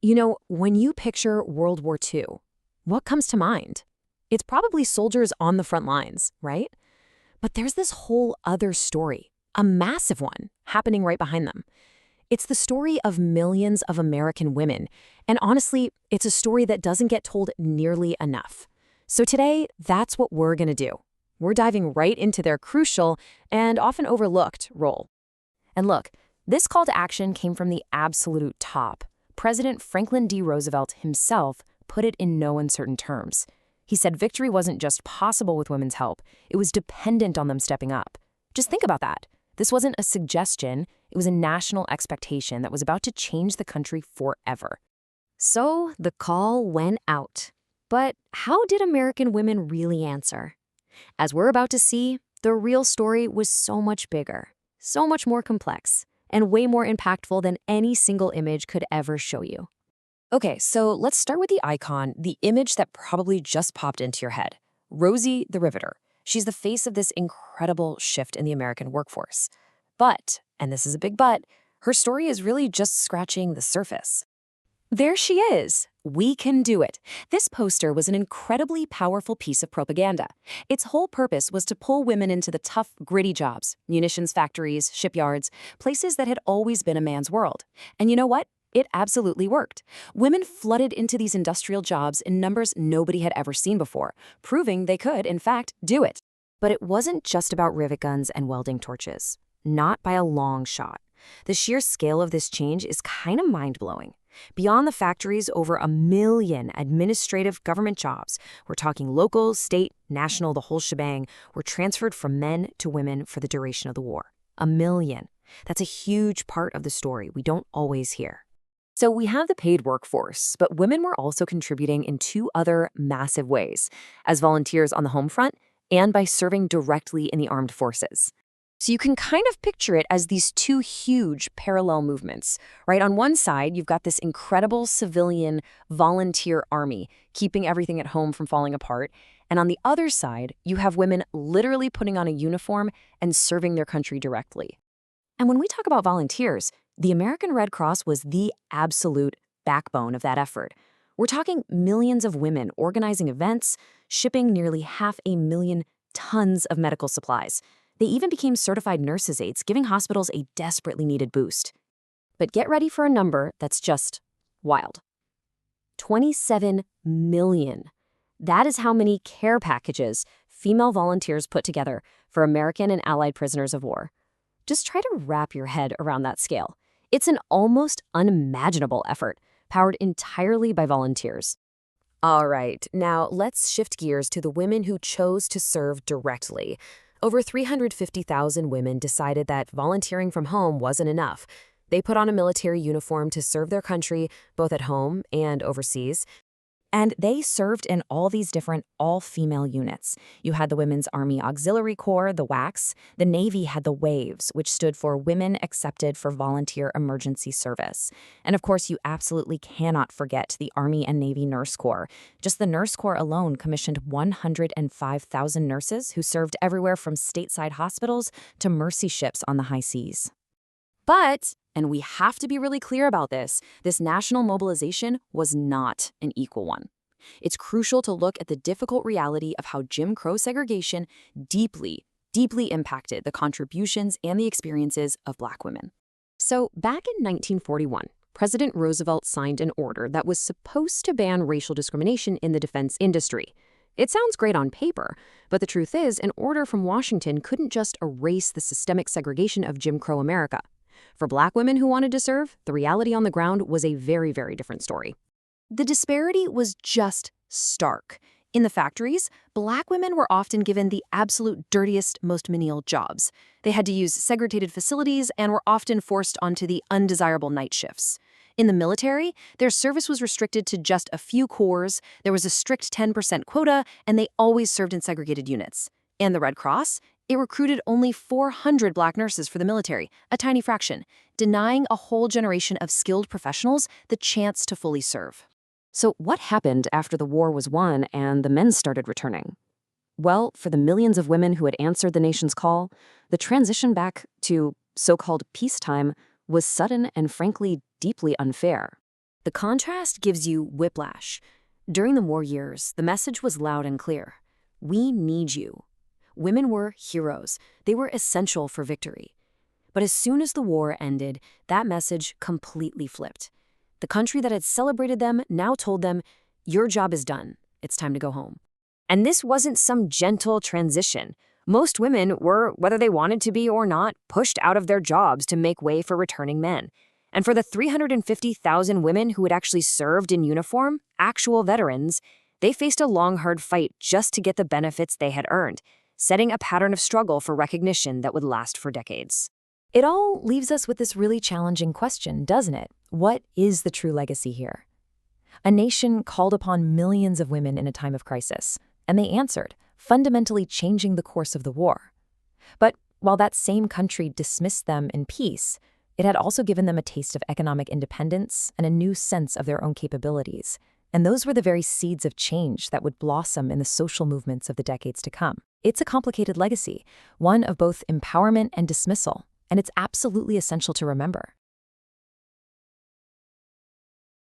When you picture World War II, what comes to mind? It's probably soldiers on the front lines, right? But there's this whole other story, a massive one, happening right behind them. It's the story of millions of American women, and honestly, it's a story that doesn't get told nearly enough. So today, that's what we're going to do. We're diving right into their crucial and often overlooked role. And look, this call to action came from the absolute top. President Franklin D. Roosevelt himself put it in no uncertain terms. He said victory wasn't just possible with women's help, it was dependent on them stepping up. Just think about that. This wasn't a suggestion, it was a national expectation that was about to change the country forever. So the call went out. But how did American women really answer? As we're about to see, the real story was so much bigger, so much more complex, and way more impactful than any single image could ever show you. Okay, so let's start with the icon, the image that probably just popped into your head. Rosie the Riveter. She's the face of this incredible shift in the American workforce. But, and this is a big but, her story is really just scratching the surface. There she is. We can do it. This poster was an incredibly powerful piece of propaganda. Its whole purpose was to pull women into the tough, gritty jobs, munitions factories, shipyards, places that had always been a man's world. And you know what? It absolutely worked. Women flooded into these industrial jobs in numbers nobody had ever seen before, proving they could, in fact, do it. But it wasn't just about rivet guns and welding torches. Not by a long shot. The sheer scale of this change is kind of mind-blowing. Beyond the factories, over 1 million administrative government jobs, we're talking local, state, national, the whole shebang, were transferred from men to women for the duration of the war. 1 million. That's a huge part of the story we don't always hear. So we have the paid workforce, but women were also contributing in 2 other massive ways, as volunteers on the home front and by serving directly in the armed forces. So you can kind of picture it as these 2 huge parallel movements, right? On one side, you've got this incredible civilian volunteer army keeping everything at home from falling apart. And on the other side, you have women literally putting on a uniform and serving their country directly. And when we talk about volunteers, the American Red Cross was the absolute backbone of that effort. We're talking millions of women organizing events, shipping nearly 500,000 tons of medical supplies. They even became certified nurses' aides, giving hospitals a desperately needed boost. But get ready for a number that's just wild. 27 million. That is how many care packages female volunteers put together for American and Allied prisoners of war. Just try to wrap your head around that scale. It's an almost unimaginable effort, powered entirely by volunteers. All right, now let's shift gears to the women who chose to serve directly. Over 350,000 women decided that volunteering from home wasn't enough. They put on a military uniform to serve their country, both at home and overseas. And they served in all these different all-female units. You had the Women's Army Auxiliary Corps, the WACS. The Navy had the WAVES, which stood for Women Accepted for Volunteer Emergency Service. And of course, you absolutely cannot forget the Army and Navy Nurse Corps. Just the Nurse Corps alone commissioned 105,000 nurses who served everywhere from stateside hospitals to mercy ships on the high seas. But, and we have to be really clear about this national mobilization was not an equal one. It's crucial to look at the difficult reality of how Jim Crow segregation deeply impacted the contributions and the experiences of Black women. So, back in 1941, President Roosevelt signed an order that was supposed to ban racial discrimination in the defense industry. It sounds great on paper, but the truth is, an order from Washington couldn't just erase the systemic segregation of Jim Crow America. For Black women who wanted to serve, the reality on the ground was a very, very different story. The disparity was just stark. In the factories, Black women were often given the absolute dirtiest, most menial jobs. They had to use segregated facilities and were often forced onto the undesirable night shifts. In the military, their service was restricted to just a few corps, there was a strict 10% quota, and they always served in segregated units. And the Red Cross? It recruited only 400 Black nurses for the military, a tiny fraction, denying a whole generation of skilled professionals the chance to fully serve. So what happened after the war was won and the men started returning? Well, for the millions of women who had answered the nation's call, the transition back to so-called peacetime was sudden and frankly deeply unfair. The contrast gives you whiplash. During the war years, the message was loud and clear. We need you. Women were heroes. They were essential for victory. But as soon as the war ended, that message completely flipped. The country that had celebrated them now told them, your job is done. It's time to go home. And this wasn't some gentle transition. Most women were, whether they wanted to be or not, pushed out of their jobs to make way for returning men. And for the 350,000 women who had actually served in uniform, actual veterans, they faced a long, hard fight just to get the benefits they had earned, setting a pattern of struggle for recognition that would last for decades. It all leaves us with this really challenging question, doesn't it? What is the true legacy here? A nation called upon millions of women in a time of crisis, and they answered, fundamentally changing the course of the war. But while that same country dismissed them in peace, it had also given them a taste of economic independence and a new sense of their own capabilities. And those were the very seeds of change that would blossom in the social movements of the decades to come. It's a complicated legacy, one of both empowerment and dismissal, and it's absolutely essential to remember.